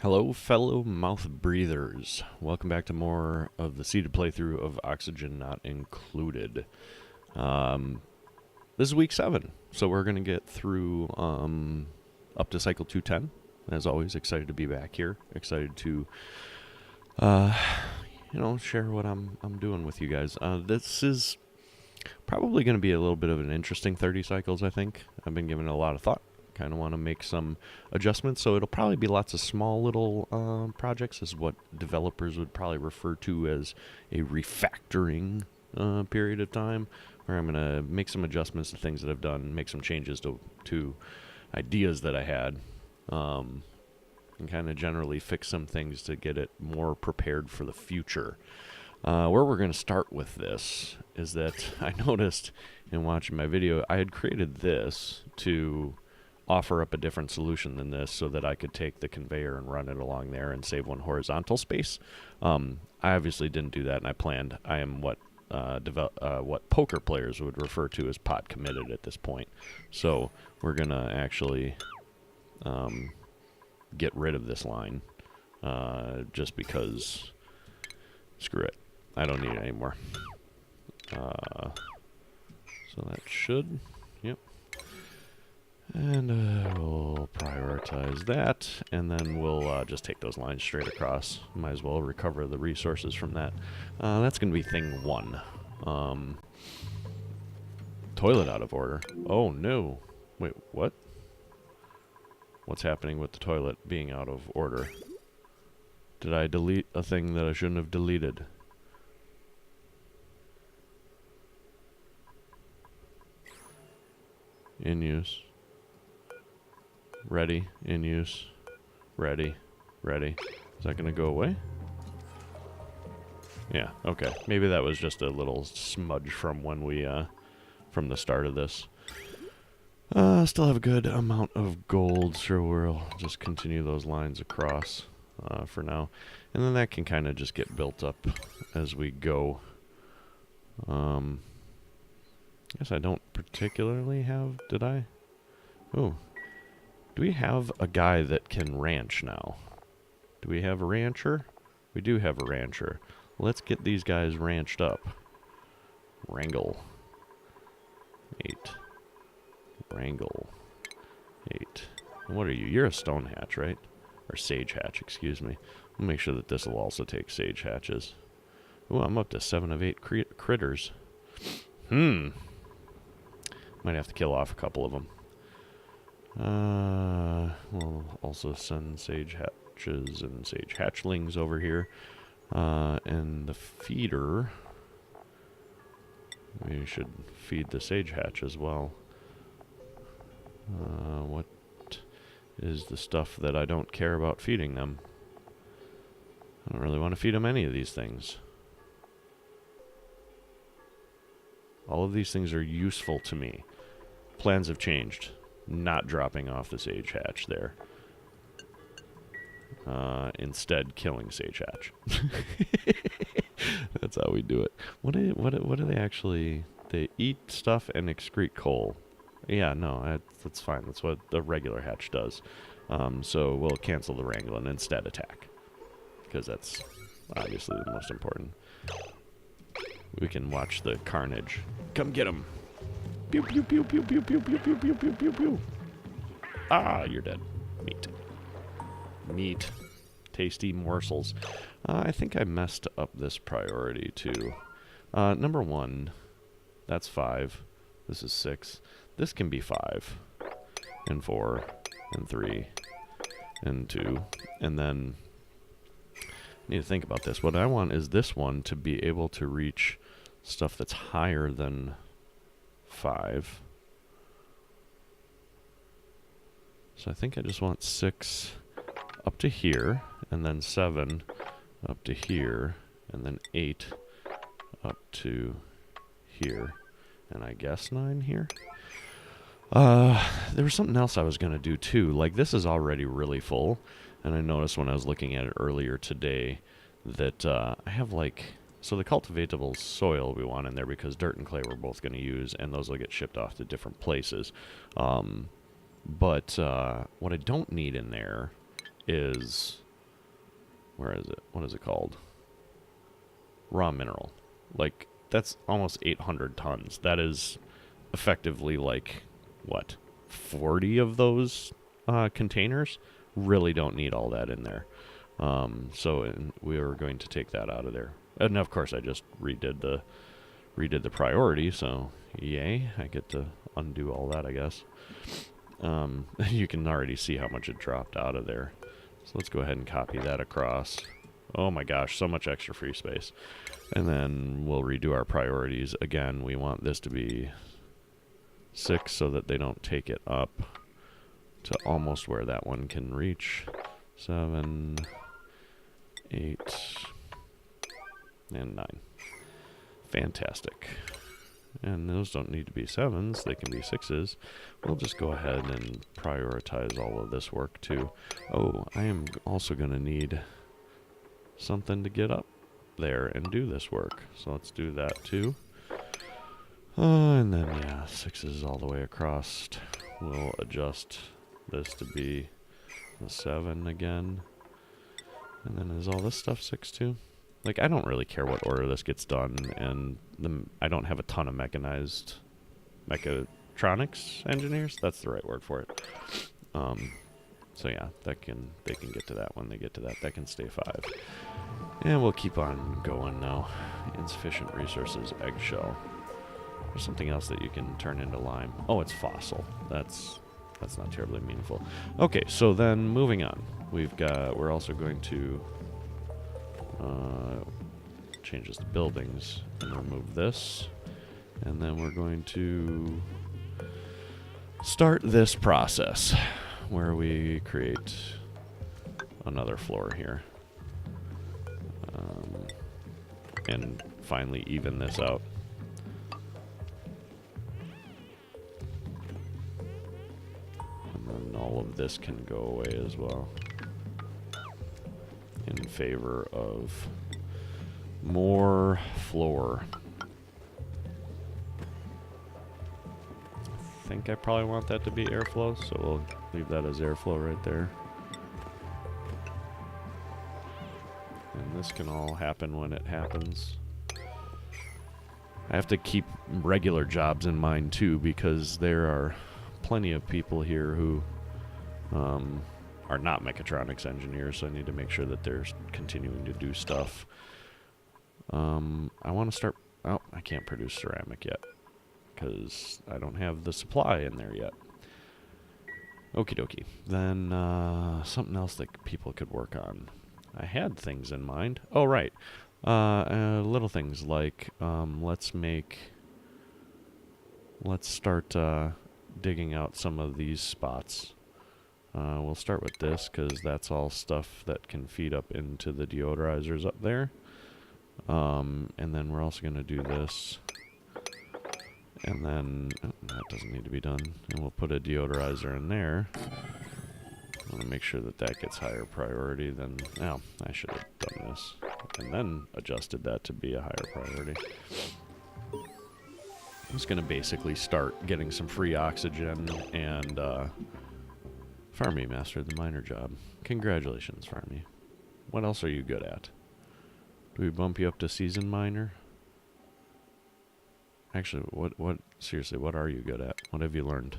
Hello, fellow mouth breathers. Welcome back to more of the seeded playthrough of Oxygen Not Included. Um, this is week 7, so we're going to get through up to cycle 210. As always, excited to be back here. Excited to, share what I'm doing with you guys. This is probably going to be a little bit of an interesting 30 cycles, I think. I've been giving it a lot of thought. Kind of want to make some adjustments, so it'll probably be lots of small little projects. This is what developers would probably refer to as a refactoring period of time, where I'm going to make some adjustments to things that I've done, make some changes to ideas that I had, and kind of generally fix some things to get it more prepared for the future. Where we're going to start with this is that I noticed in watching my video, I had created this to offer up a different solution than this so that I could take the conveyor and run it along there and save one horizontal space. I obviously didn't do that, and I planned. I am what poker players would refer to as pot committed at this point. So we're going to actually get rid of this line just because screw it. I don't need it anymore. So that should, yep. And we'll prioritize that, and then we'll just take those lines straight across. Might as well recover the resources from that. That's going to be thing 1. Toilet out of order. Oh, no. Wait, what? What's happening with the toilet being out of order? Did I delete a thing that I shouldn't have deleted? In use. Ready, in use, ready, ready. Is that going to go away? Yeah, okay. Maybe that was just a little smudge from when we, from the start of this. Still have a good amount of gold, so we'll just continue those lines across for now. And then that can kind of just get built up as we go. I guess I don't particularly have, did I? Oh. Do we have a guy that can ranch now? Do we have a rancher? We do have a rancher. Let's get these guys ranched up. Wrangle. 8. Wrangle. 8. And what are you? You're a stone hatch, right? Or sage hatch, excuse me. I'll make sure that this will also take sage hatches. Ooh, I'm up to 7 of 8 critters. Might have to kill off a couple of them. We'll also send sage hatches and sage hatchlings over here. And the feeder, we should feed the sage hatch as well. What is the stuff that I don't care about feeding them? I don't really want to feed them any of these things. All of these things are useful to me. Plans have changed. Not dropping off the sage hatch there. Instead, killing sage hatch. That's how we do it. What do they actually? They eat stuff and excrete coal. Yeah, no, that's fine. That's what the regular hatch does. So we'll cancel the wrangle and instead attack, because that's obviously the most important. We can watch the carnage. Come get him. Pew, pew, pew, pew, pew, pew, pew, pew, pew, pew, pew, pew. Ah, you're dead. Meat. Meat. Tasty morsels. I think I messed up this priority, too. Number 1. That's 5. This is 6. This can be 5. And 4. And 3. And 2. And then I need to think about this. What I want is this one to be able to reach stuff that's higher than 5. So I think I just want 6 up to here, and then 7 up to here, and then 8 up to here, and I guess 9 here. There was something else I was going to do too. Like, this is already really full, and I noticed when I was looking at it earlier today that I have like... So the cultivatable soil we want in there because dirt and clay we're both going to use, and those will get shipped off to different places. But what I don't need in there is where is it? What is it called? Raw mineral. Like, that's almost 800 tons. That is effectively like, what, 40 of those containers? Really don't need all that in there. We are going to take that out of there. And of course I just redid the priority, so yay, I get to undo all that, I guess. You can already see how much it dropped out of there. So let's go ahead and copy that across. Oh my gosh, so much extra free space. And then we'll redo our priorities. Again, we want this to be 6 so that they don't take it up to almost where that one can reach. 7, 8, and 9. Fantastic. And those don't need to be 7s, they can be 6s. We'll just go ahead and prioritize all of this work too. Oh, I am also going to need something to get up there and do this work. So let's do that too. And then, yeah, 6s all the way across. We'll adjust this to be the 7 again. And then is all this stuff 6 too? Like, I don't really care what order this gets done, and I don't have a ton of mechatronics engineers. That's the right word for it. So yeah, they can get to that when they get to that. That can stay 5. And we'll keep on going now. Insufficient resources, eggshell. There's something else that you can turn into lime. Oh, it's fossil. That's not terribly meaningful. Okay, so then moving on. We're also going to change this to buildings and remove this. And then we're going to start this process where we create another floor here. And finally even this out. And then all of this can go away as well, in favor of more floor. I think I probably want that to be airflow, so we'll leave that as airflow right there. And this can all happen when it happens. I have to keep regular jobs in mind too, because there are plenty of people here who are not mechatronics engineers, so I need to make sure that they're continuing to do stuff. I want to start... Oh, I can't produce ceramic yet, because I don't have the supply in there yet. Okie dokie. Then something else that people could work on. I had things in mind. Oh, right. Little things like, let's start digging out some of these spots. We'll start with this, because that's all stuff that can feed up into the deodorizers up there. And then we're also going to do this. And then, that doesn't need to be done. And we'll put a deodorizer in there. I want to make sure that that gets higher priority than... Oh, I should have done this. And then adjusted that to be a higher priority. I'm just going to basically start getting some free oxygen and... Farmy mastered the miner job. Congratulations, Farmy. What else are you good at? Do we bump you up to seasoned miner? Actually, seriously, what are you good at? What have you learned?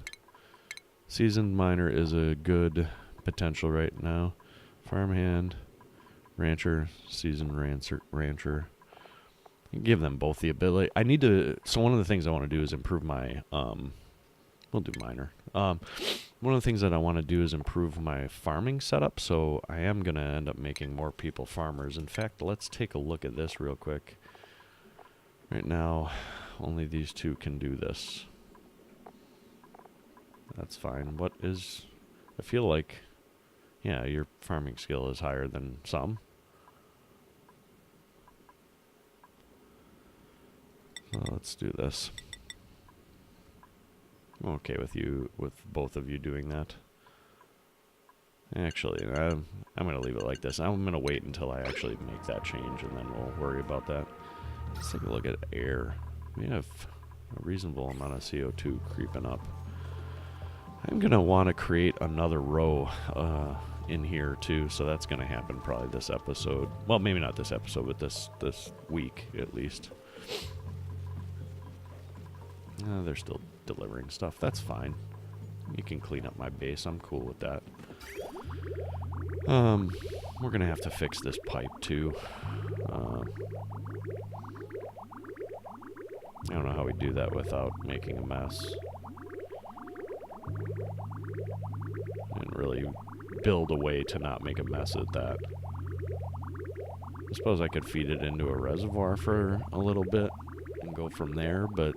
Seasoned miner is a good potential right now. Farmhand, rancher, seasoned rancher. Give them both the ability. I need to... So one of the things I want to do is improve my... we'll do miner. One of the things that I want to do is improve my farming setup, so I am going to end up making more people farmers. In fact, let's take a look at this real quick. Right now, only these two can do this. That's fine. What is... I feel like... Yeah, your farming skill is higher than some. So let's do this. I'm okay with both of you doing that. Actually, I'm going to leave it like this. I'm going to wait until I actually make that change, and then we'll worry about that. Let's take a look at air. We have a reasonable amount of CO2 creeping up. I'm going to want to create another row in here too, so that's going to happen probably this episode. Well, maybe not this episode, but this week at least. They're still delivering stuff. That's fine. You can clean up my base. I'm cool with that. We're going to have to fix this pipe too. I don't know how we do that without making a mess. And really build a way to not make a mess at that. I suppose I could feed it into a reservoir for a little bit and go from there, but...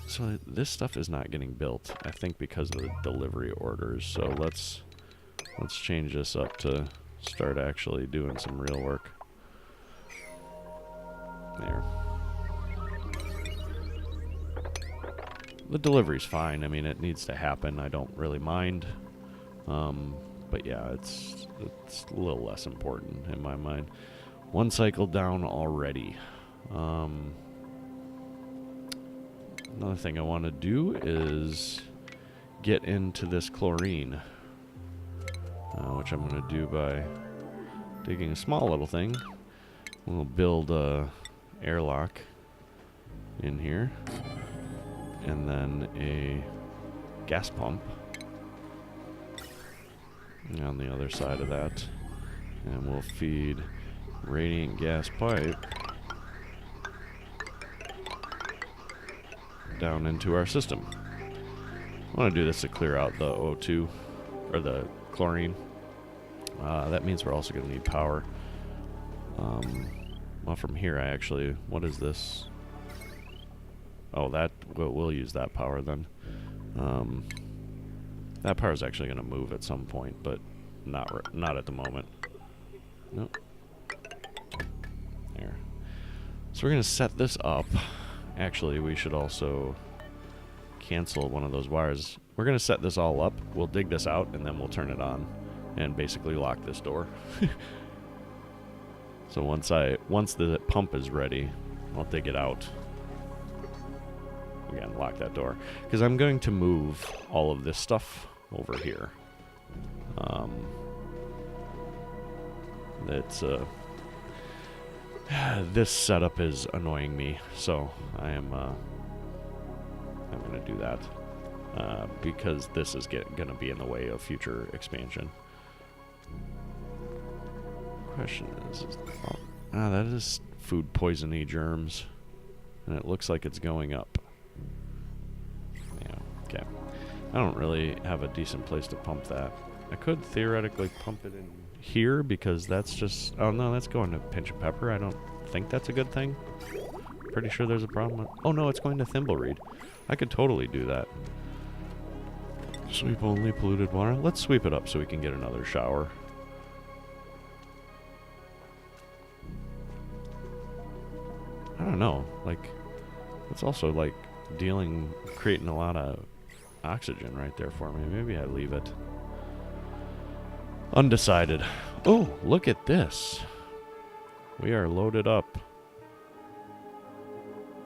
So this stuff is not getting built, I think because of the delivery orders, so let's change this up to start actually doing some real work. There. The delivery's fine. I mean, it needs to happen. I don't really mind. But yeah, it's a little less important in my mind. One cycle down already. Another thing I want to do is get into this chlorine, which I'm going to do by digging a small little thing. We'll build a airlock in here, and then a gas pump on the other side of that, and we'll feed radiant gas pipe down into our system. I want to do this to clear out the O2 or the chlorine. That means we're also going to need power. Well, from here I actually, what is this? Oh, that we'll use that power then. That power is actually going to move at some point, but not at the moment. Nope. There. So we're going to set this up. Actually, we should also cancel one of those wires. We're going to set this all up. We'll dig this out, and then we'll turn it on and basically lock this door. So once the pump is ready, I'll dig it out. Again, lock that door. Because I'm going to move all of this stuff over here. This setup is annoying me, so I'm going to do that because this is going to be in the way of future expansion. Question is that is food poisoning germs, and it looks like it's going up. Yeah, okay. I don't really have a decent place to pump that. I could theoretically pump it in here because that's just... Oh, no, that's going to Pinch of Pepper. I don't think that's a good thing. Pretty sure there's a problem. Oh, no, it's going to Thimbleweed. I could totally do that. Sweep only polluted water. Let's sweep it up so we can get another shower. I don't know. Like, it's also, like, creating a lot of oxygen right there for me. Maybe I leave it. Undecided. Oh, look at this. We are loaded up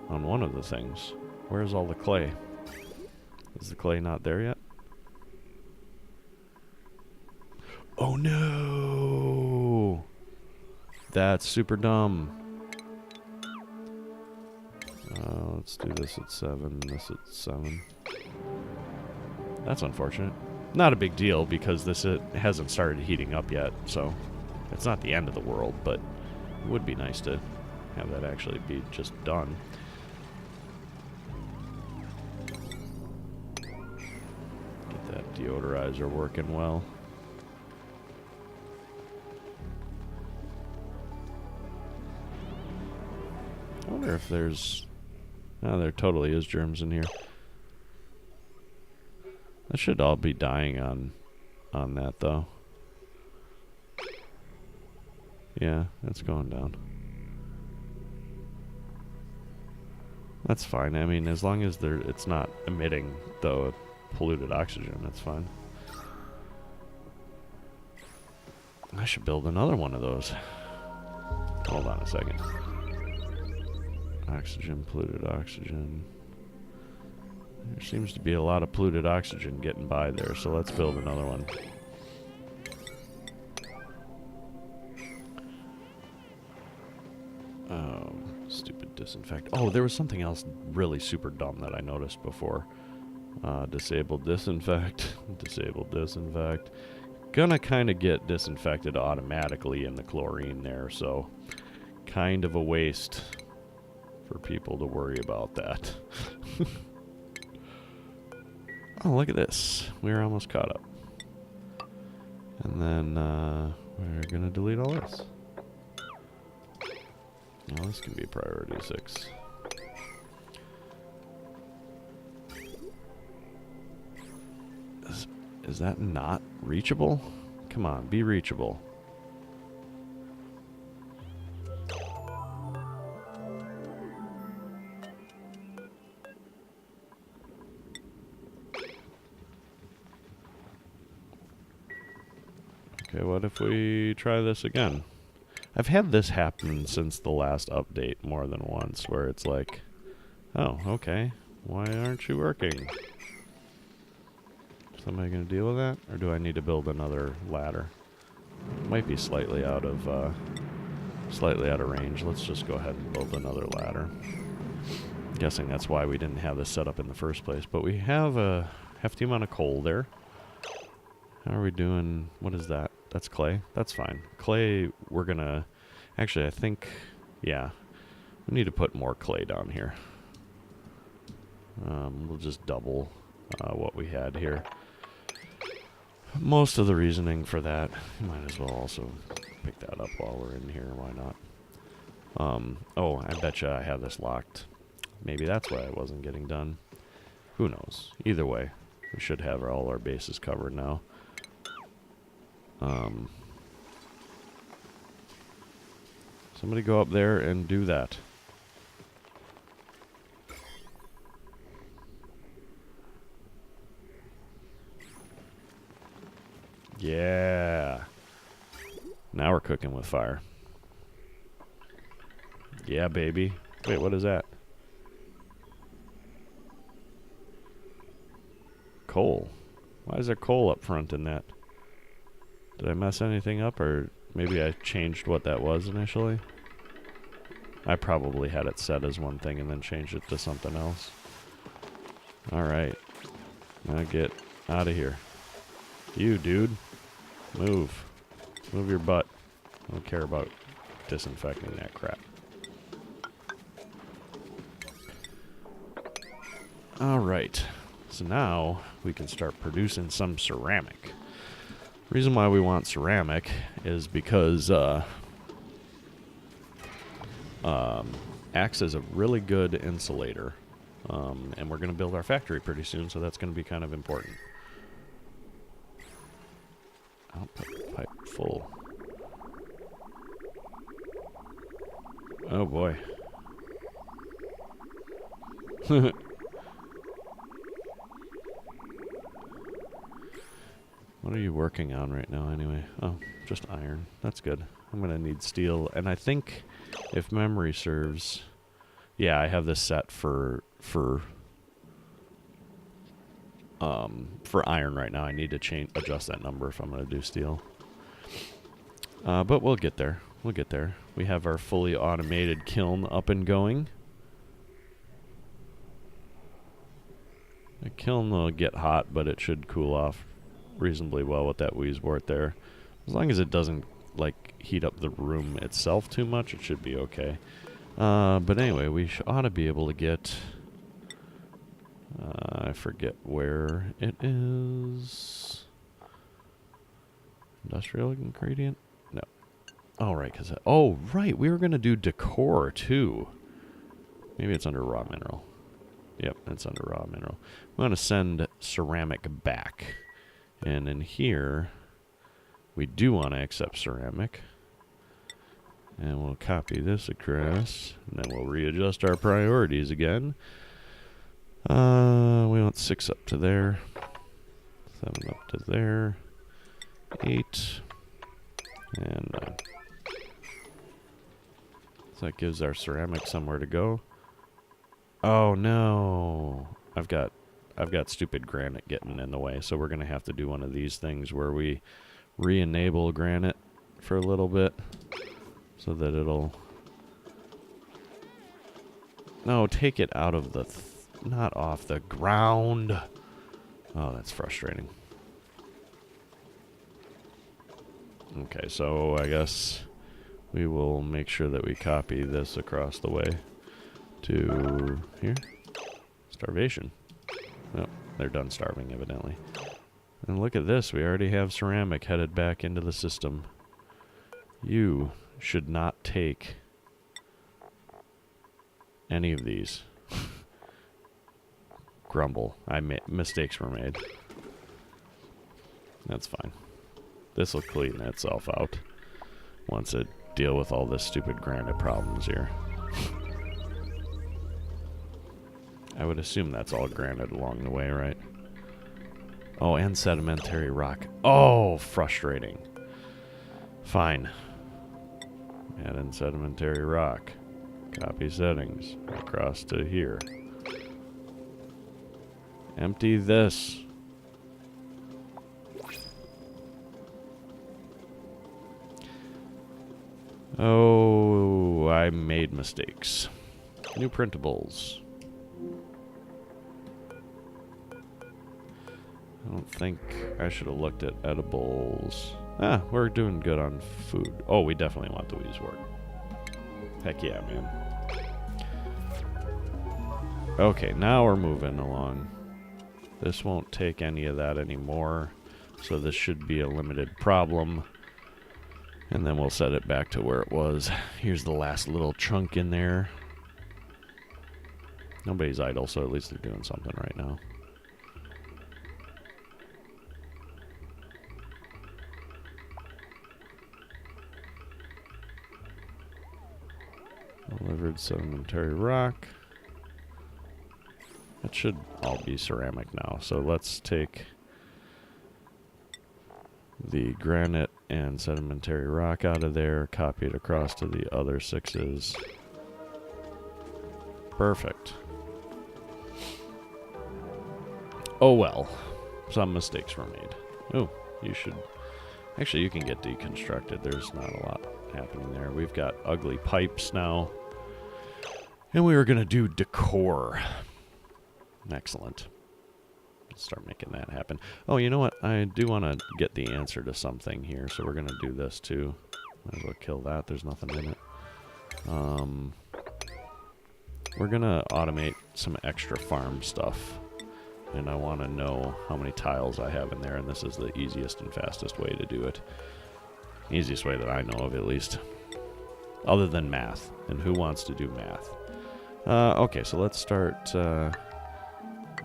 on one of the things. Where's all the clay? Is the clay not there yet? Oh no! That's super dumb. Let's do this at 7, this at 7. That's unfortunate. Not a big deal because it hasn't started heating up yet, so it's not the end of the world, but it would be nice to have that actually be just done. Get that deodorizer working well. I wonder if there's... Oh, there totally is germs in here. That should all be dying on that, though. Yeah, that's going down. That's fine. I mean, as long as it's not emitting the polluted oxygen, that's fine. I should build another one of those. Hold on a second. Oxygen, polluted oxygen. There seems to be a lot of polluted oxygen getting by there, so let's build another one. Oh, stupid disinfect. Oh, there was something else really super dumb that I noticed before. Disable disinfect. Disable disinfect. Gonna kind of get disinfected automatically in the chlorine there, so kind of a waste for people to worry about that. Oh, look at this. We're almost caught up. And then we're gonna delete all this. Well, this can be priority 6. Is that not reachable? Come on, be reachable. Okay, what if we try this again? I've had this happen since the last update more than once, where it's like, oh, okay, why aren't you working? Somebody gonna deal with that, or do I need to build another ladder? Might be slightly out of range. Let's just go ahead and build another ladder. I'm guessing that's why we didn't have this set up in the first place. But we have a hefty amount of coal there. How are we doing? What is that? That's clay. That's fine. Clay, we're gonna... Actually, I think... Yeah. We need to put more clay down here. We'll just double what we had here. Most of the reasoning for that, you might as well also pick that up while we're in here. Why not? Oh, I betcha I have this locked. Maybe that's why it wasn't getting done. Who knows? Either way, we should have all our bases covered now. Somebody go up there and do that. Yeah. Now we're cooking with fire. Yeah, baby. Wait, what is that? Coal. Why is there coal up front in that? Did I mess anything up, or maybe I changed what that was initially? I probably had it set as one thing and then changed it to something else. Alright. Now get out of here. You, dude. Move. Move your butt. I don't care about disinfecting that crap. Alright. So now we can start producing some ceramic. Reason why we want ceramic is because acts as a really good insulator. And we're going to build our factory pretty soon, so that's going to be kind of important. Output pipe full. Oh boy. What are you working on right now anyway? Oh, just iron. That's good. I'm going to need steel. And I think, if memory serves... Yeah, I have this set for iron right now. I need to adjust that number if I'm going to do steel. But we'll get there. We'll get there. We have our fully automated kiln up and going. The kiln will get hot, but it should cool off reasonably well with that wheeze wort there. As long as it doesn't like heat up the room itself too much, it should be okay. But anyway, we ought to be able to get... I forget where it is. Industrial ingredient? No. Oh, right, because... Oh, right, we were going to do decor, too. Maybe it's under raw mineral. Yep, it's under raw mineral. I'm going to send ceramic back. And in here, we do want to accept ceramic. And we'll copy this across. And then we'll readjust our priorities again. We want 6 up to there. 7 up to there. 8. And so that gives our ceramic somewhere to go. Oh no. I've got I've got stupid granite getting in the way, so we're gonna have to do one of these things where we re-enable granite for a little bit so that it'll... No, take it out of the... not off the ground. Oh, that's frustrating. Okay, so I guess we will make sure that we copy this across the way to here. Starvation. Oh, they're done starving, evidently. And look at this. We already have ceramic headed back into the system. You should not take any of these. Grumble. Mistakes were made. That's fine. This will clean itself out once it deal with all this stupid granite problems here. I would assume that's all granite along the way, right? Oh, and sedimentary rock. Oh, frustrating. Fine. Add in sedimentary rock. Copy settings. Across to here. Empty this. Oh, I made mistakes. New printables. I don't think I should have looked at edibles. Ah, we're doing good on food. Oh, we definitely want the Wheeze wort. Heck yeah, man. Okay, now we're moving along. This won't take any of that anymore, so this should be a limited problem. And then we'll set it back to where it was. Here's the last little chunk in there. Nobody's idle, so at least they're doing something right now. Delivered sedimentary rock. That should all be ceramic now. So let's take the granite and sedimentary rock out of there, copy it across to the other 6s. Perfect. Oh well, some mistakes were made. Oh, you should... Actually, you can get deconstructed. There's not a lot happening there. We've got ugly pipes now. And we were going to do decor. Excellent. Let's start making that happen. Oh, you know what? I do want to get the answer to something here, so we're going to do this too. Might as well kill that. There's nothing in it. We're going to automate some extra farm stuff. And I want to know how many tiles I have in there, and this is the easiest and fastest way to do it. Easiest way that I know of, at least. Other than math. And who wants to do math? Okay, so let's start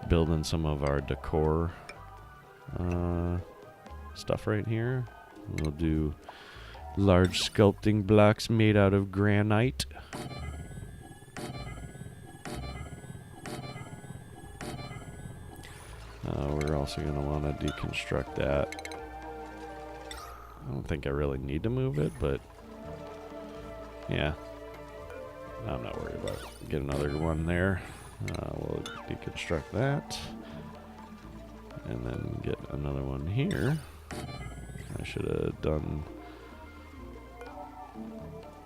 building some of our decor stuff right here. We'll do large sculpting blocks made out of granite. We're also going to want to deconstruct that. I don't think I really need to move it, but yeah. I'm not worried about it. Get another one there. We'll deconstruct that. And then get another one here. I should have done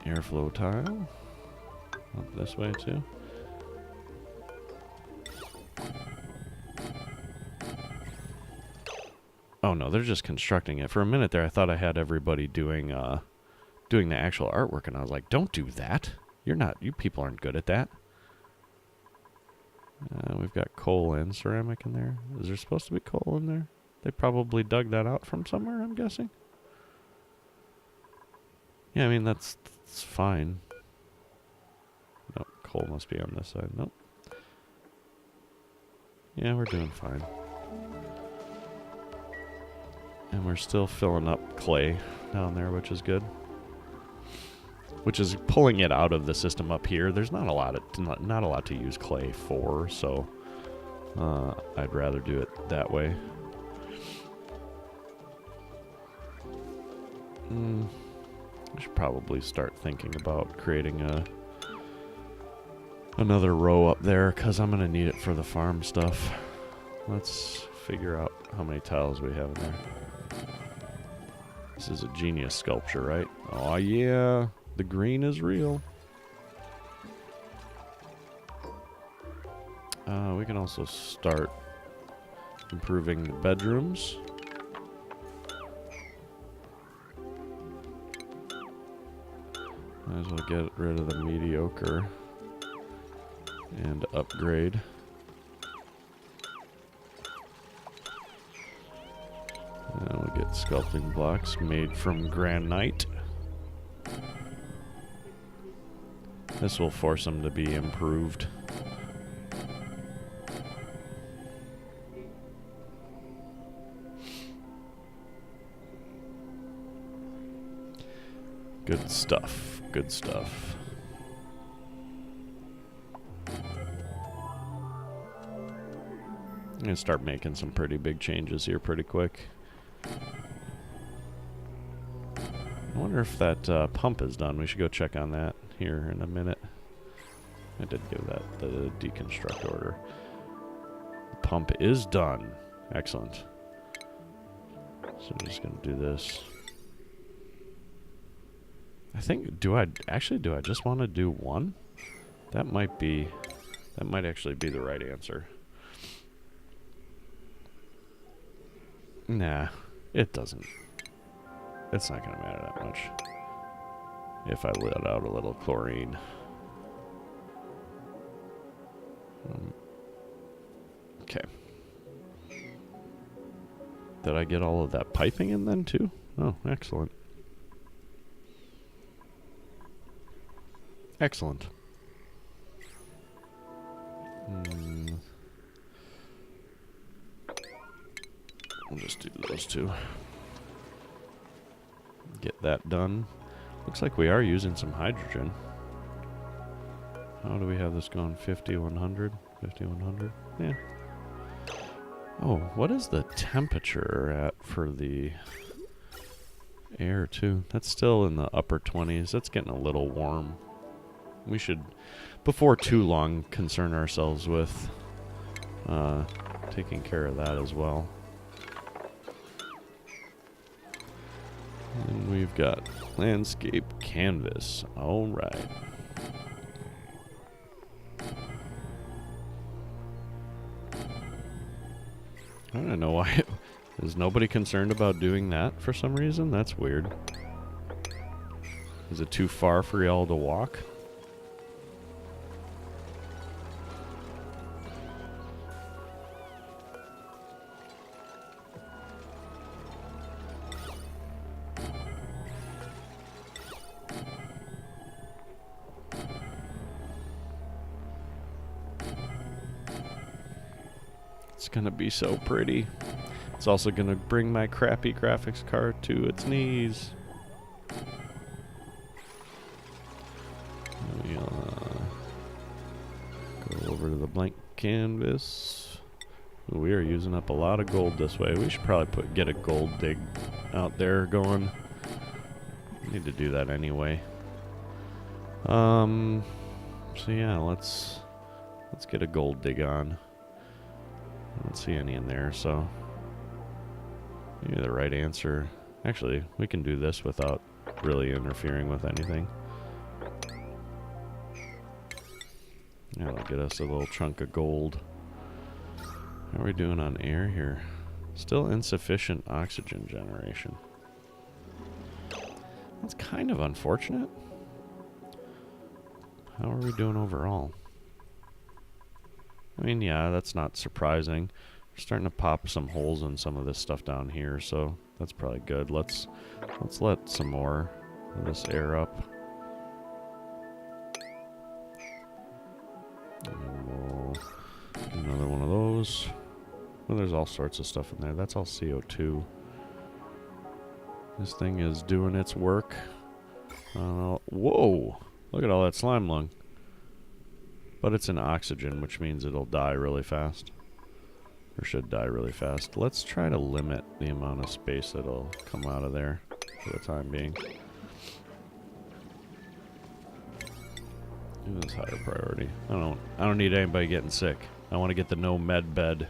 airflow tile. Up this way too. Oh no, they're just constructing it. For a minute there, I thought I had everybody doing the actual artwork, and I was like, "Don't do that. You people aren't good at that." We've got coal and ceramic in there. Is there supposed to be coal in there? They probably dug that out from somewhere, I'm guessing. Yeah, I mean that's fine. Nope, coal must be on this side. Nope. Yeah, we're doing fine. And we're still filling up clay down there, which is good. Which is pulling it out of the system up here. There's not a lot to use clay for, so I'd rather do it that way. I should probably start thinking about creating another row up there, because I'm going to need it for the farm stuff. let's figure out how many tiles we have in there. This is a genius sculpture, right? Oh yeah, the green is real. We can also start improving the bedrooms. Might as well get rid of the mediocre and upgrade. And we'll get sculpting blocks made from granite. This will force them to be improved. Good stuff. Good stuff. I'm gonna start making some pretty big changes here pretty quick. I wonder if that pump is done. We should go check on that here in a minute. I did give that the deconstruct order. The pump is done. Excellent. So I'm just gonna do this. I think, do I just want to do one? That might actually be the right answer. Nah, it doesn't. It's not going to matter that much if I let out a little chlorine. Okay. Did I get all of that piping in then too? Oh, excellent. Excellent. We'll just do those two. Get that done. Looks like we are using some hydrogen. How do we have this going? 50, 100? 50, 100? Yeah. Oh, what is the temperature at for the air too? That's still in the upper 20s. That's getting a little warm. We should, before too long, concern ourselves with taking care of that as well. And we've got landscape canvas. All right. I don't know why. Is nobody concerned about doing that for some reason? That's weird. Is it too far for y'all to walk? It's gonna be so pretty. It's also gonna bring my crappy graphics card to its knees. We'll go over to the blank canvas. We are using up a lot of gold this way. We should probably get a gold dig out there going. Need to do that anyway. So yeah, let's get a gold dig on. I don't see any in there, so maybe the right answer. Actually, we can do this without really interfering with anything. That'll get us a little chunk of gold. How are we doing on air here? Still insufficient oxygen generation. That's kind of unfortunate. How are we doing overall? I mean, yeah, that's not surprising. We're starting to pop some holes in some of this stuff down here, so that's probably good. Let's let some more of this air up. And we'll get another one of those. Well, there's all sorts of stuff in there. That's all CO2. This thing is doing its work. Whoa! Look at all that slime lung. But it's in oxygen, which means it'll die really fast. Or should die really fast. Let's try to limit the amount of space that'll come out of there for the time being. Do this higher priority. I don't need anybody getting sick. I want to get the no med bed.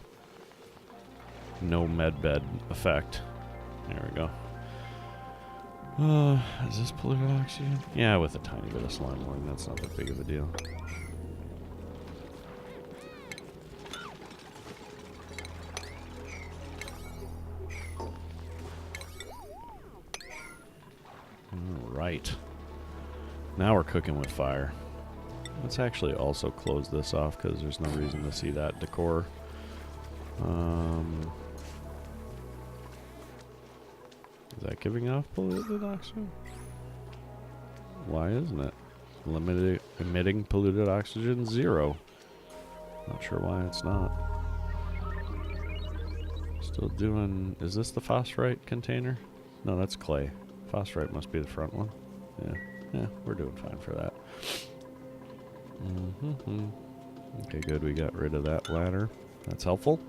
no med bed effect. There we go. Is this polluted oxygen? Yeah, with a tiny bit of slime warning. That's not that big of a deal. Alright. Now we're cooking with fire. Let's actually also close this off because there's no reason to see that decor. Is that giving off polluted oxygen? Why isn't it? Limited emitting polluted oxygen 0. Not sure why it's not. Still doing... Is this the phosphorite container? No, that's clay. Phosphorite must be the front one. Yeah, we're doing fine for that. Okay, good. We got rid of that ladder. That's helpful.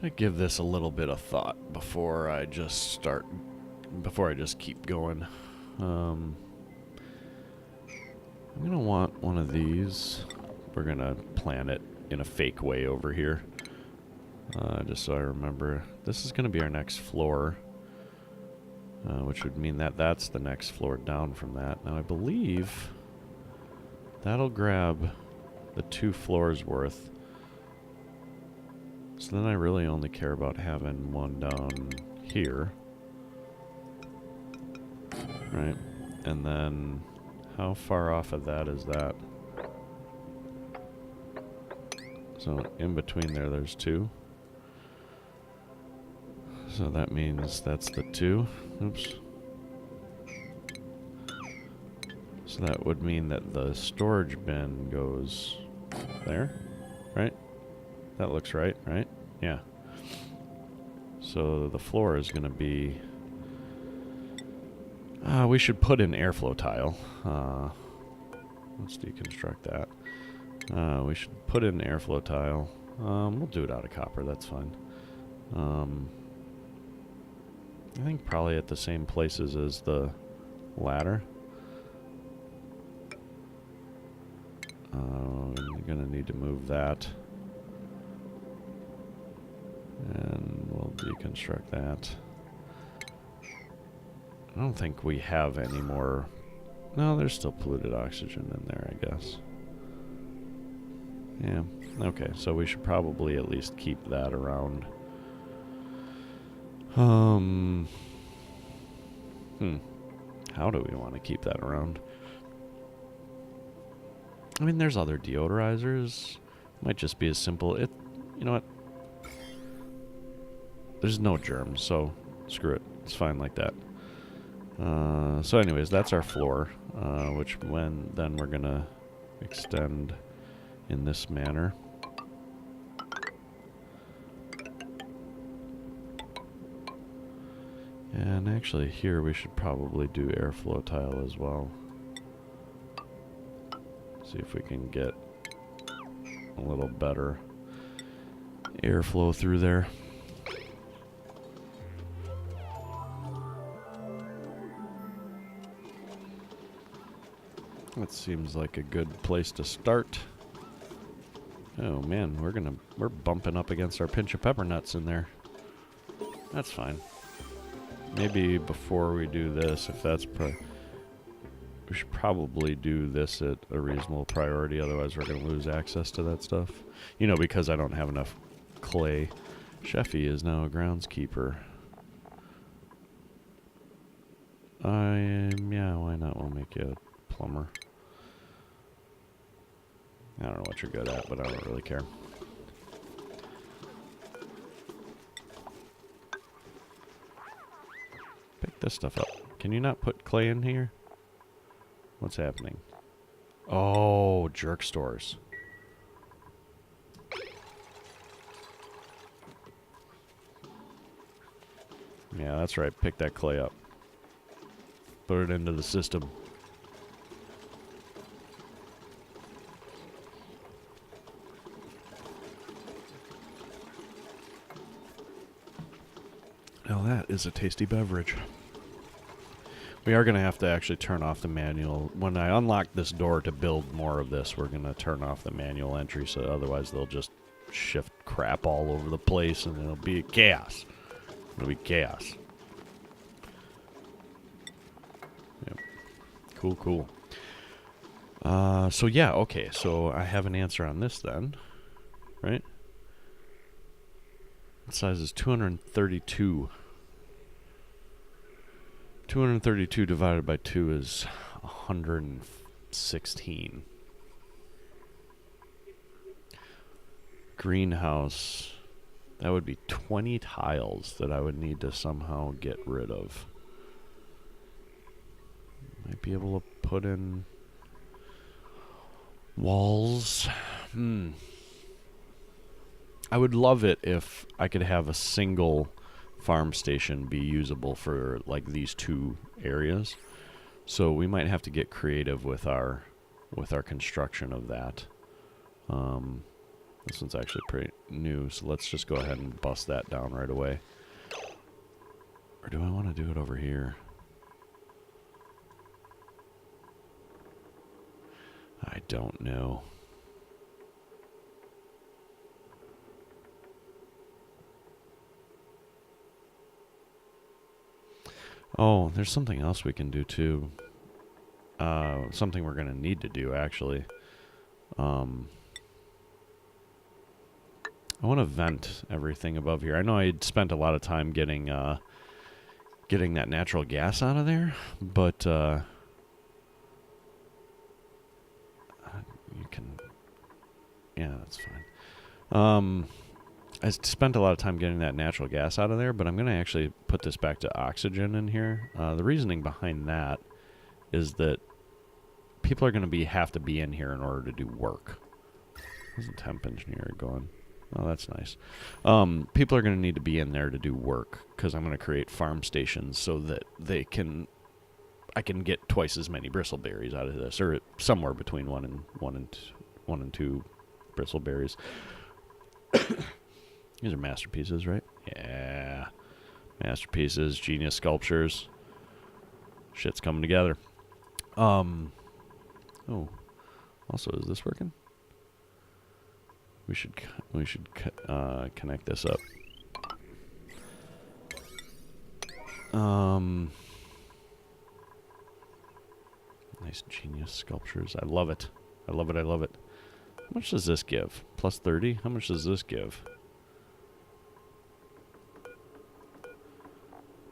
I give this a little bit of thought before I just keep going. I'm gonna want one of these. We're gonna plan it in a fake way over here. Just so I remember. This is gonna be our next floor. Which would mean that that's the next floor down from that. Now I believe that'll grab the 2 floors worth. So then I really only care about having one down here. Right? And then how far off of that is that? So in between there, there's 2. So that means that's the 2. Oops. So that would mean that the storage bin goes there, right? That looks right, right? Yeah. So the floor is going to be... we should put in airflow tile. Let's deconstruct that. We should put in airflow tile. We'll do it out of copper, that's fine. I think probably at the same places as the ladder. You're going to need to move that. And we'll deconstruct that. I don't think we have any more... No, there's still polluted oxygen in there, I guess. Yeah, okay, so we should probably at least keep that around. How do we want to keep that around? I mean, there's other deodorizers. Might just be as simple. You know what? There's no germs, so screw it. It's fine like that. So anyways, that's our floor, which then we're gonna extend in this manner. And actually here we should probably do airflow tile as well. See if we can get a little better airflow through there. That seems like a good place to start. Oh man, we're bumping up against our pinch of pepper nuts in there. That's fine. Maybe before we do this, if that's we should probably do this at a reasonable priority, otherwise we're going to lose access to that stuff. You know, because I don't have enough clay. Sheffy is now a groundskeeper. Yeah, why not? We'll make you a plumber. I don't know what you're good at, but I don't really care. Pick this stuff up. Can you not put clay in here? What's happening? Oh, jerk stores. Yeah, that's right. Pick that clay up. Put it into the system. Now that is a tasty beverage. We are going to have to actually turn off the manual. When I unlock this door to build more of this, we're going to turn off the manual entry, so otherwise they'll just shift crap all over the place, and it'll be chaos. It'll be chaos. Yep. Cool, cool. So yeah, okay, so I have an answer on this then, right? The size is 232. 232 divided by 2 is 116. Greenhouse, that would be 20 tiles that I would need to somehow get rid of. Might be able to put in walls. I would love it if I could have a single farm station be usable for like these two areas. So we might have to get creative with our construction of that. This one's actually pretty new, so let's just go ahead and bust that down right away. Or do I want to do it over here? I don't know. Oh, there's something else we can do too. Something we're going to need to do, actually. I want to vent everything above here. I know I'd spent a lot of time getting that natural gas out of there, but you can... Yeah, that's fine. I spent a lot of time getting that natural gas out of there, but I'm going to actually put this back to oxygen in here. The reasoning behind that is that people are going to have to be in here in order to do work. How's the temp engineer going? Oh, that's nice. People are going to need to be in there to do work because I'm going to create farm stations so that I can get twice as many bristleberries out of this, or somewhere between one and two bristleberries. These are masterpieces, right? Yeah. Masterpieces, genius sculptures. Shit's coming together. Oh. Also, is this working? We should connect this up. Nice genius sculptures. I love it. I love it. I love it. How much does this give? Plus 30? How much does this give?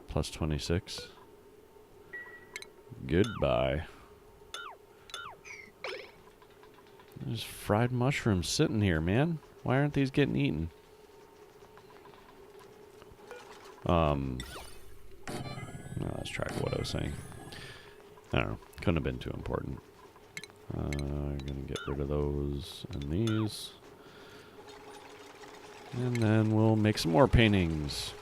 Plus 26. Goodbye. There's fried mushrooms sitting here, man. Why aren't these getting eaten? I lost track of what I was saying. I don't know. Couldn't have been too important. I'm gonna get rid of those and these. And then we'll make some more paintings.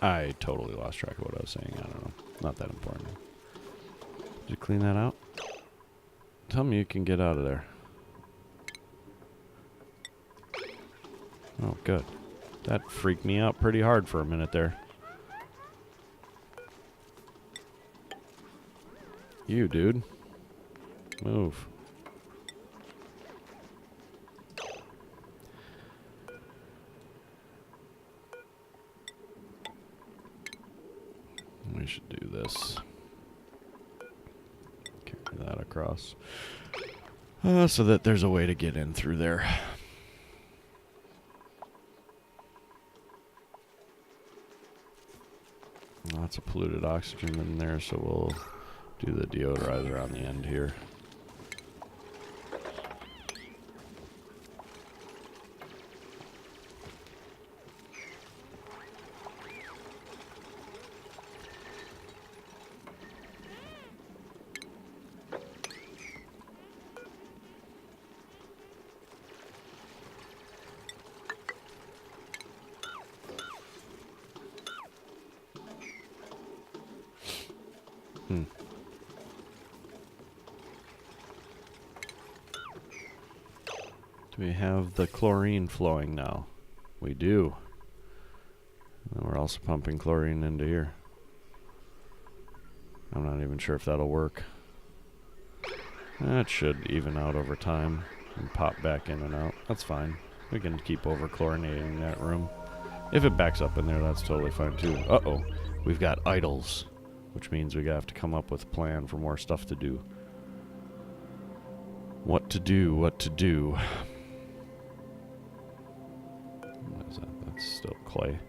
I totally lost track of what I was saying. I don't know. Not that important. Did you clean that out? Tell me you can get out of there. Oh, good. That freaked me out pretty hard for a minute there. You, dude. Move. We should do this. Carry that across. So that there's a way to get in through there. Lots of polluted oxygen in there, so we'll do the deodorizer on the end here. Do we have the chlorine flowing now? We do. And we're also pumping chlorine into here. I'm not even sure if that'll work. That should even out over time and pop back in and out. That's fine. We can keep over chlorinating that room. If it backs up in there, that's totally fine too. Uh-oh. We've got idles, which means we have to come up with a plan for more stuff to do. What to do, what to do. What is that? That's still clay.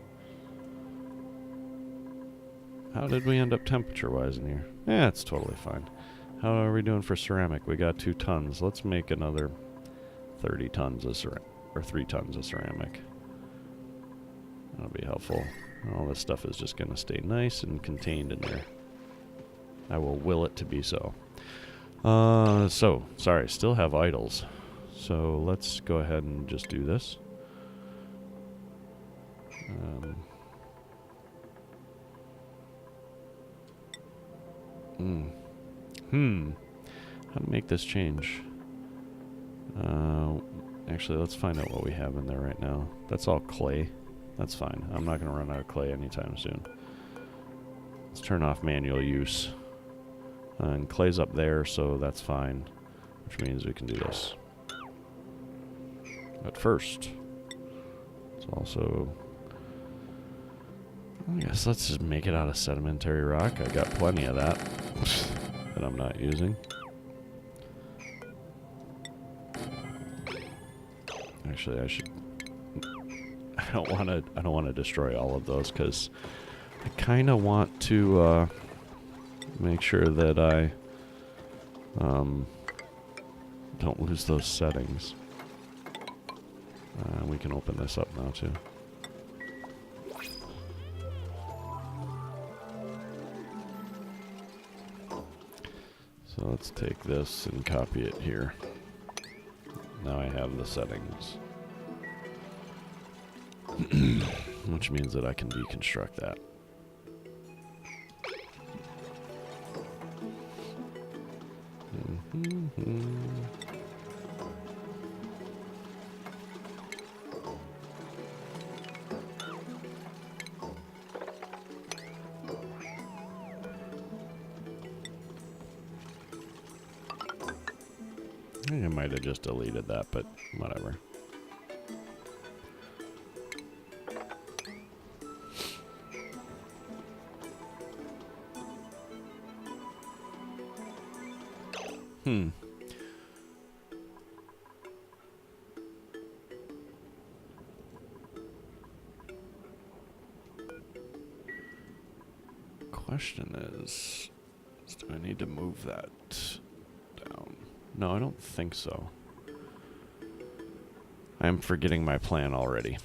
How did we end up temperature-wise in here? Yeah, it's totally fine. How are we doing for ceramic? We got 2 tons. Let's make another 30 tons of ceramic, or 3 tons of ceramic. That'll be helpful. All this stuff is just going to stay nice and contained in there. I will will it to be so. Sorry, still have idles. So let's go ahead and just do this. How to make this change? Actually, let's find out what we have in there right now. That's all clay. That's fine. I'm not going to run out of clay anytime soon. Let's turn off manual use. And clay's up there, so that's fine. Which means we can do this. But first, it's also... I guess let's just make it out of sedimentary rock. I got plenty of that that I'm not using. Actually, I should... I don't want to destroy all of those because I kind of want to make sure that I don't lose those settings. We can open this up now too. So let's take this and copy it here. Now I have the settings. Which means that I can deconstruct that. I think I might have just deleted that, but whatever. Question is, do I need to move that down? No, I don't think so. I'm forgetting my plan already.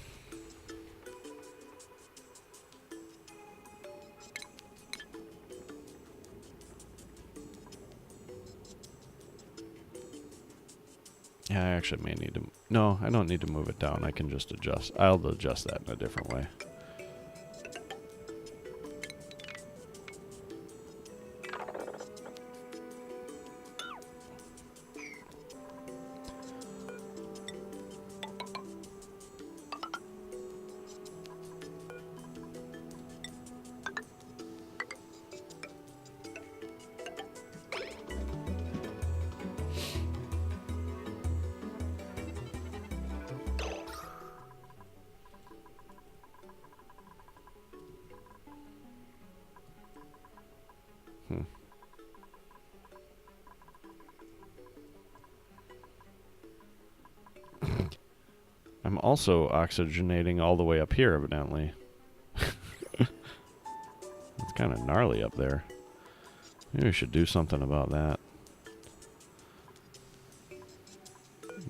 Yeah, I actually may need to... No, I don't need to move it down. I can just adjust. I'll adjust that in a different way. I'm also oxygenating all the way up here, evidently. It's kind of gnarly up there. Maybe we should do something about that.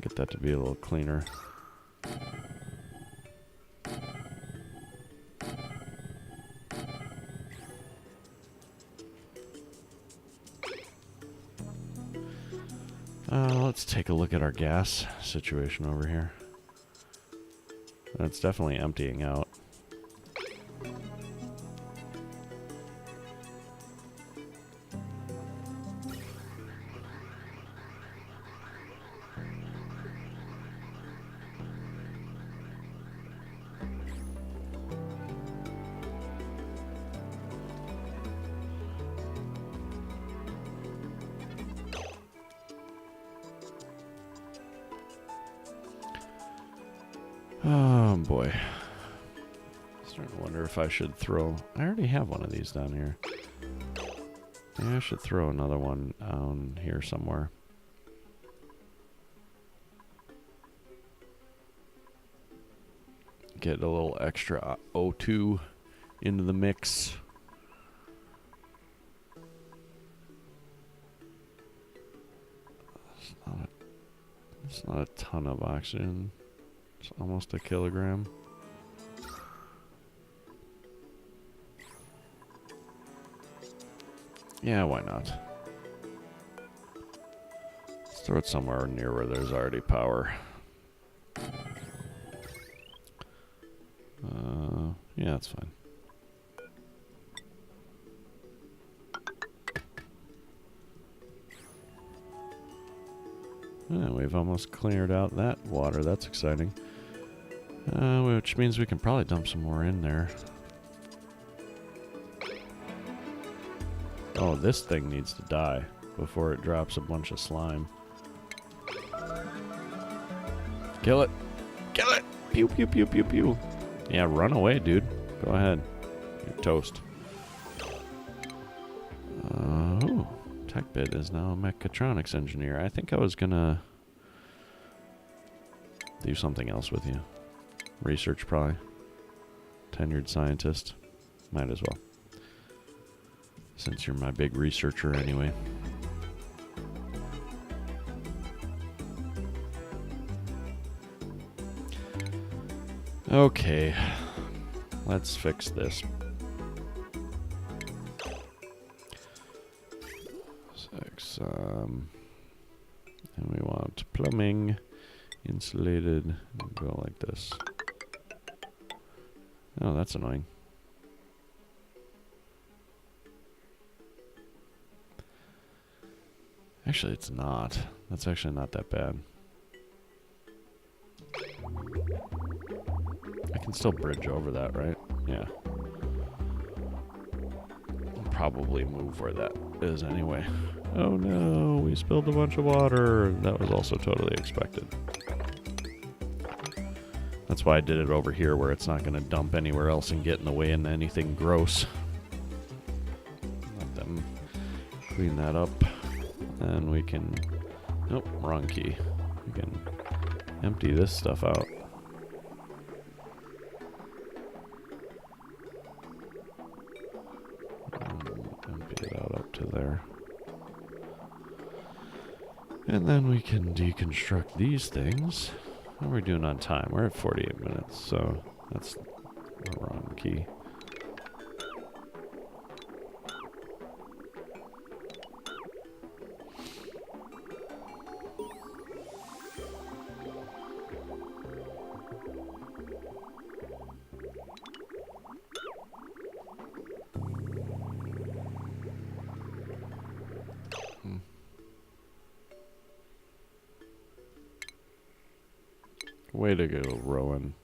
Get that to be a little cleaner. Let's take a look at our gas situation over here. It's definitely emptying out. Oh boy. Starting to wonder if I should throw... I already have one of these down here. Maybe I should throw another one down here somewhere. Get a little extra O2 into the mix. It's not a ton of oxygen. It's almost a kilogram. Yeah, why not? Let's throw it somewhere near where there's already power. Yeah, that's fine. Yeah, we've almost cleared out that water. That's exciting. Which means we can probably dump some more in there. Oh, this thing needs to die before it drops a bunch of slime. Kill it! Kill it! Pew, pew, pew, pew, pew. Yeah, run away, dude. Go ahead. You're toast. Oh, TechBit is now a mechatronics engineer. I think I was gonna do something else with you. Research, probably. Tenured scientist. Might as well. Since you're my big researcher anyway. Okay. Let's fix this. 6, and we want plumbing, insulated, go like this. Oh, that's annoying. Actually, it's not. That's actually not that bad. I can still bridge over that, right? Yeah. I'll probably move where that is anyway. Oh no, we spilled a bunch of water. That was also totally expected. That's why I did it over here where it's not going to dump anywhere else and get in the way of anything gross. Let them clean that up. And we can... Nope, wrong key. We can empty this stuff out. Empty it out up to there. And then we can deconstruct these things. How are we doing on time? We're at 48 minutes, so that's the wrong key. Way to go, Rowan.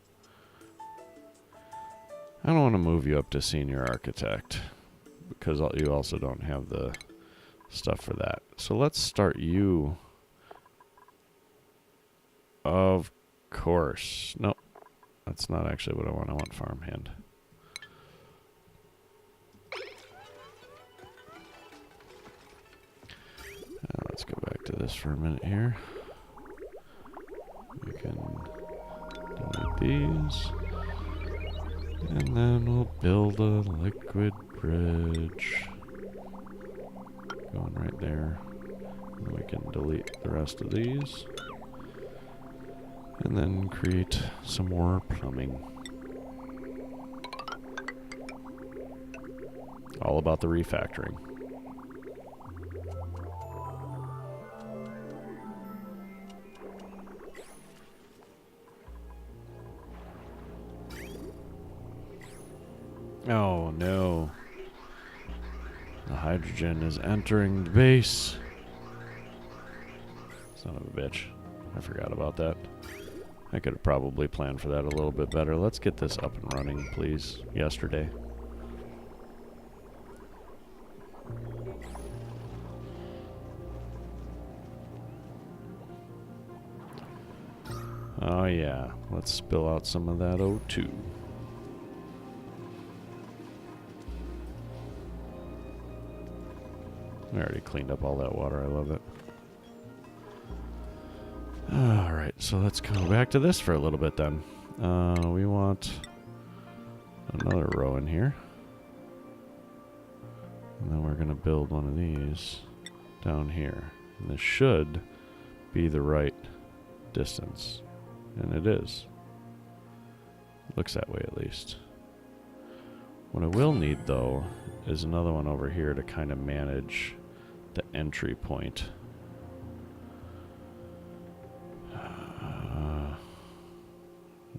I don't want to move you up to senior architect because you also don't have the stuff for that. So let's start you. Of course. Nope. That's not actually what I want. I want farmhand. Let's go back to this for a minute here. We can delete these. And then we'll build a liquid bridge. Going right there. And we can delete the rest of these. And then create some more plumbing. All about the refactoring. Oh no. The hydrogen is entering the base. Son of a bitch. I forgot about that. I could have probably planned for that a little bit better. Let's get this up and running, please. Yesterday. Oh yeah, let's spill out some of that O2. I already cleaned up all that water, I love it. Alright, so let's go back to this for a little bit then. We want another row in here. And then we're going to build one of these down here. And this should be the right distance. And it is. Looks that way at least. What I will need though is another one over here to kind of manage the entry point.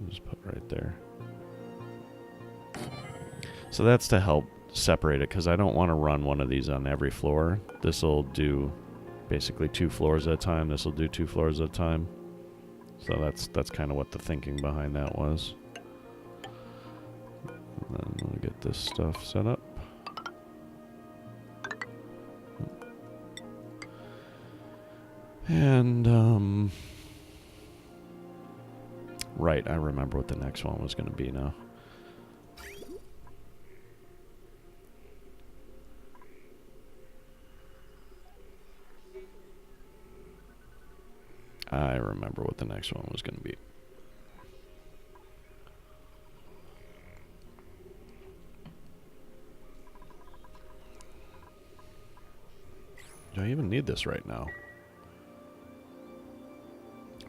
Just put right there. So that's to help separate it, because I don't want to run one of these on every floor. This will do basically 2 floors at a time. This will do 2 floors at a time. So that's kind of what the thinking behind that was. And then we'll get this stuff set up. And right, I remember what the next one was going to be now. I remember what the next one was going to be. Do I even need this right now?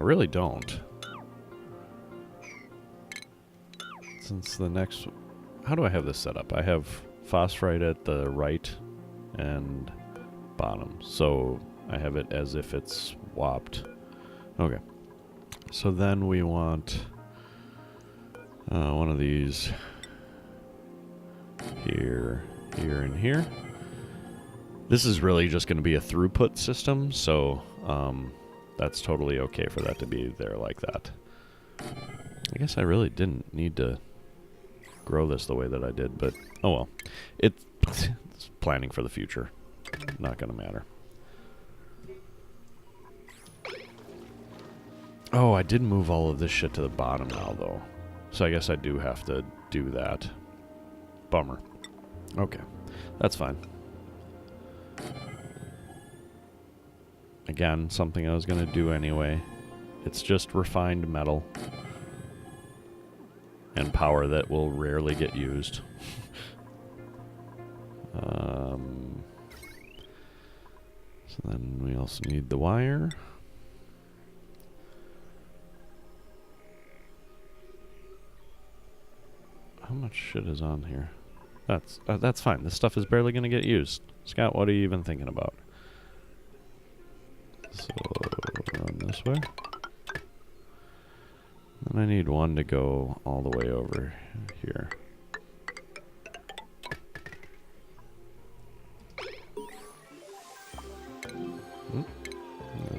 I really don't. Since the next... How do I have this set up? I have phosphorite at the right and bottom. So I have it as if it's swapped. Okay. So then we want one of these here, here, and here. This is really just going to be a throughput system, so that's totally okay for that to be there like that. I guess I really didn't need to grow this the way that I did, but oh well. It's planning for the future. Not going to matter. Oh, I did move all of this shit to the bottom now, though. So I guess I do have to do that. Bummer. Okay. That's fine. Again, something I was going to do anyway. It's just refined metal. And power that will rarely get used. So then we also need the wire. How much shit is on here? That's fine. This stuff is barely going to get used. Scott, what are you even thinking about? So, run this way. And I need one to go all the way over here.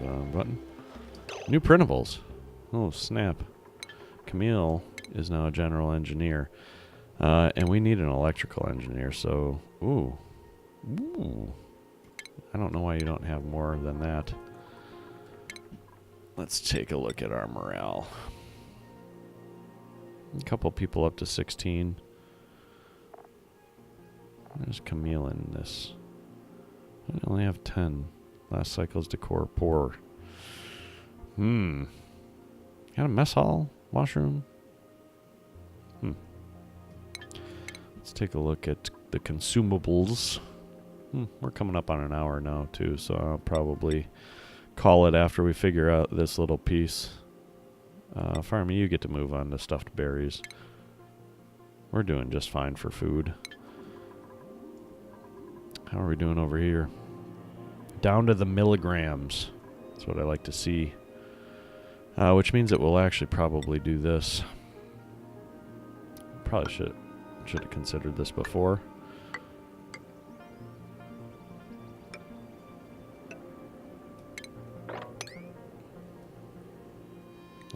Wrong button. New printables. Oh, snap. Camille is now a general engineer. And we need an electrical engineer, so... Ooh. Ooh. I don't know why you don't have more than that. Let's take a look at our morale. A couple people up to 16. There's Camille in this. I only have 10. Last cycle's decor poor. Got a mess hall? Washroom? Let's take a look at the consumables. We're coming up on an hour now, too, so I'll probably call it after we figure out this little piece. Farmy, you get to move on to stuffed berries. We're doing just fine for food. How are we doing over here? Down to the milligrams. That's what I like to see. Which means that we'll actually probably do this. Probably should have considered this before.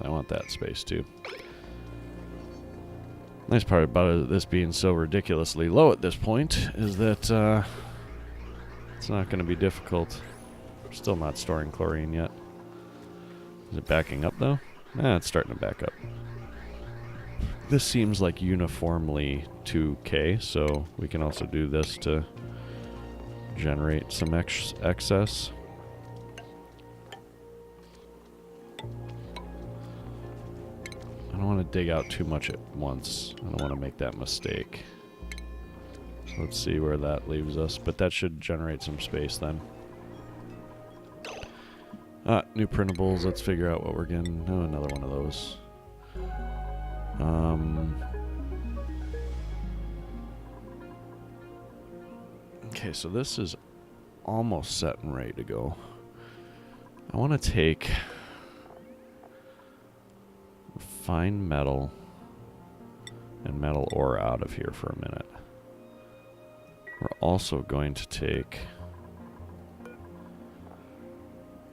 I want that space too. Nice part about this being so ridiculously low at this point is that it's not going to be difficult. We're still not storing chlorine yet. Is it backing up though? It's starting to back up. This seems like uniformly 2K, so we can also do this to generate some excess. I don't want to dig out too much at once. I don't want to make that mistake. So let's see where that leaves us, but that should generate some space then. New printables. Let's figure out what we're getting. Oh, another one of those. Okay, so this is almost set and ready to go. I want to take refined metal and metal ore out of here for a minute. We're also going to take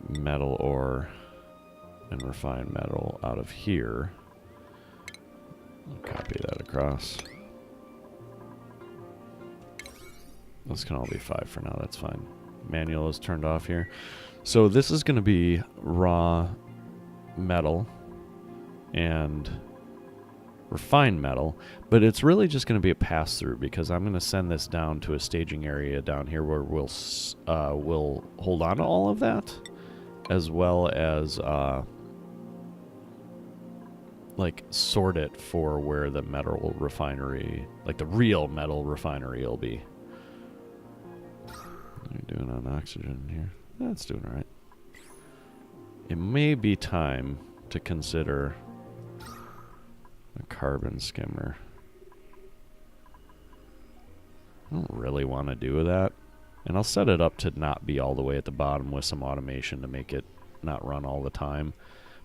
metal ore and refined metal out of here. Copy that across. This can all be 5 for now, that's fine. Manual is turned off here. So this is going to be raw metal and refined metal, but it's really just going to be a pass-through because I'm going to send this down to a staging area down here where we'll hold on to all of that, as well as like sort it for where the metal refinery, like the real metal refinery, will be. What are you doing on oxygen here? That's doing all right. It may be time to consider a carbon skimmer. I don't really want to do that. And I'll set it up to not be all the way at the bottom with some automation to make it not run all the time.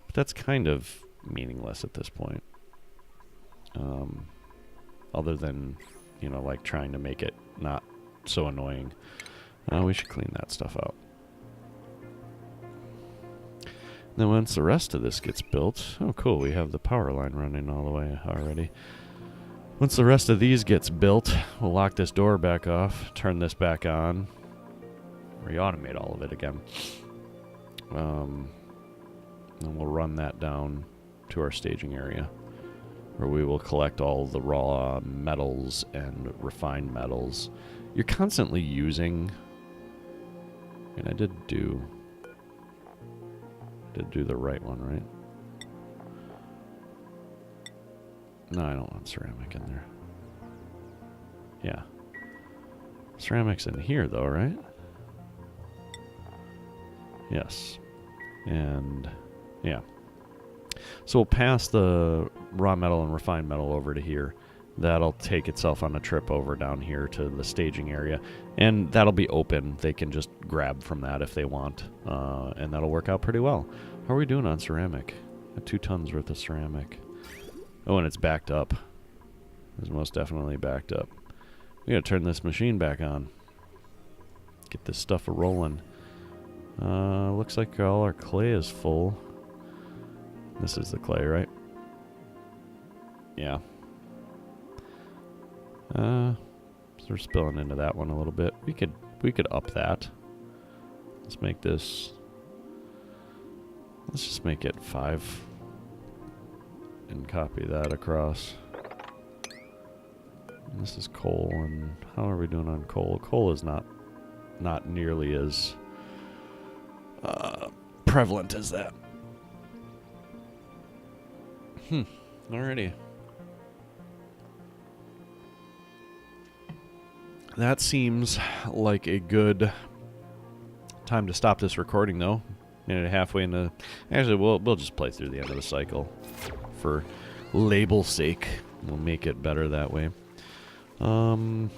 But that's kind of meaningless at this point. Other than, you know, like trying to make it not so annoying. We should clean that stuff out. Then once the rest of this gets built, oh cool, we have the power line running all the way already. Once the rest of these gets built, we'll lock this door back off, turn this back on, re-automate all of it again. Then we'll run that down to our staging area, where we will collect all the raw metals and refined metals. You're constantly using, and I did do the right one, right? No, I don't want ceramic in there. Yeah. Ceramic's in here, though, right? Yes. And, yeah. So we'll pass the raw metal and refined metal over to here. That'll take itself on a trip over down here to the staging area. And that'll be open. They can just grab from that if they want. And that'll work out pretty well. How are we doing on ceramic? 2 tons worth of ceramic. Oh, and it's backed up. It's most definitely backed up. We gotta turn this machine back on. Get this stuff a-rolling. Looks like all our clay is full. This is the clay, right? Yeah. So we're spilling into that one a little bit. We could up that. Let's make this. Let's just make it 5 and copy that across. And this is coal, and how are we doing on coal? Coal is not nearly as prevalent as that. Alrighty. That seems like a good time to stop this recording, though. And halfway into, actually, we'll just play through the end of the cycle for label's sake. We'll make it better that way. Do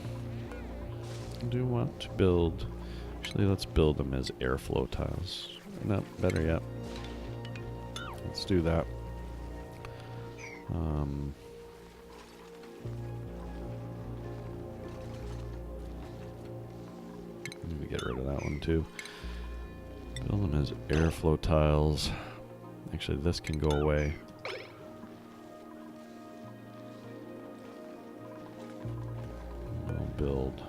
you want to build? Actually, let's build them as airflow tiles. No, better yet. Let's do that. Let me get rid of that one too. Build them as airflow tiles. Actually, this can go away. We'll build.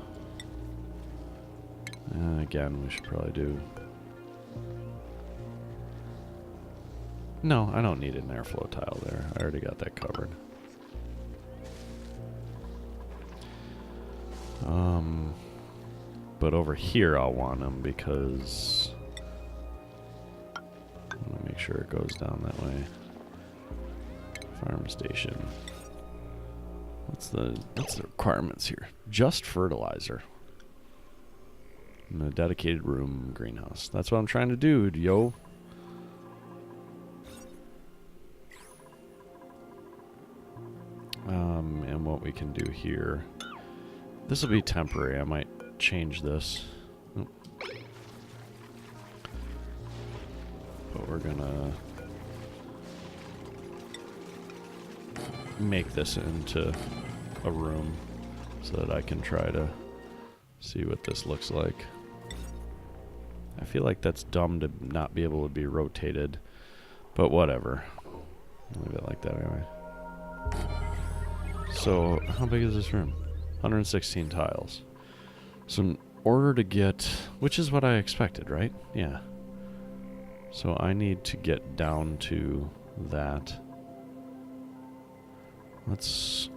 Again, we should probably do No, I don't need an airflow tile there. I already got that covered. But over here I'll want them because I want to make sure it goes down that way. Farm station. What's the requirements here? Just fertilizer. In a dedicated room greenhouse. That's what I'm trying to do, yo. And what we can do here. This will be temporary. I might change this. Oh. But we're gonna make this into a room so that I can try to see what this looks like. I feel like that's dumb to not be able to be rotated, but whatever. I'll leave it like that anyway. So, how big is this room? 116 tiles. So in order to get, which is what I expected, right? Yeah. So I need to get down to that. Let's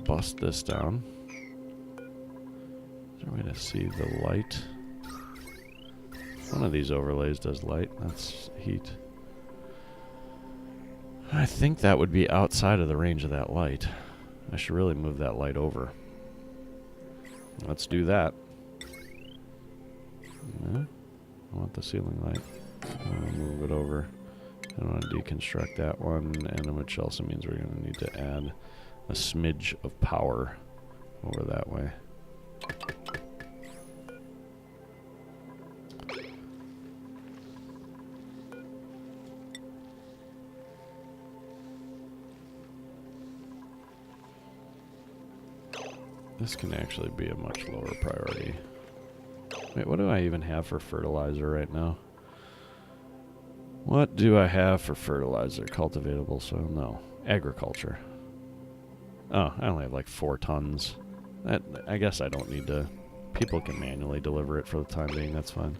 bust this down. Is there a way to see the light? One of these overlays does light. That's heat. I think that would be outside of the range of that light. I should really move that light over. Let's do that. Yeah. I want the ceiling light. I want to move it over. I want to deconstruct that one, and which also means we're going to need to add a smidge of power over that way. This can actually be a much lower priority. Wait, what do I even have for fertilizer right now? What do I have for fertilizer? Cultivatable soil? No. Agriculture. Oh, I only have like 4 tons. That, I guess I don't need to... People can manually deliver it for the time being, that's fine.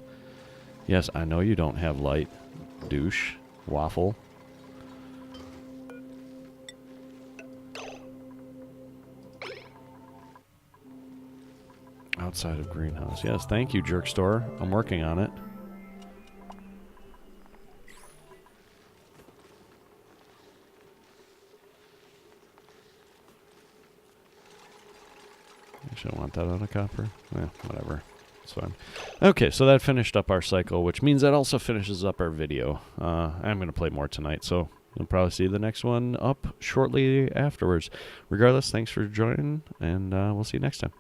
Yes, I know you don't have light. Douche. Waffle. Outside of greenhouse. Yes, thank you, Jerk Store. I'm working on it. Actually, I want that out of copper. Yeah, whatever. It's fine. Okay, so that finished up our cycle, which means that also finishes up our video. I'm going to play more tonight, so you'll probably see the next one up shortly afterwards. Regardless, thanks for joining, and we'll see you next time.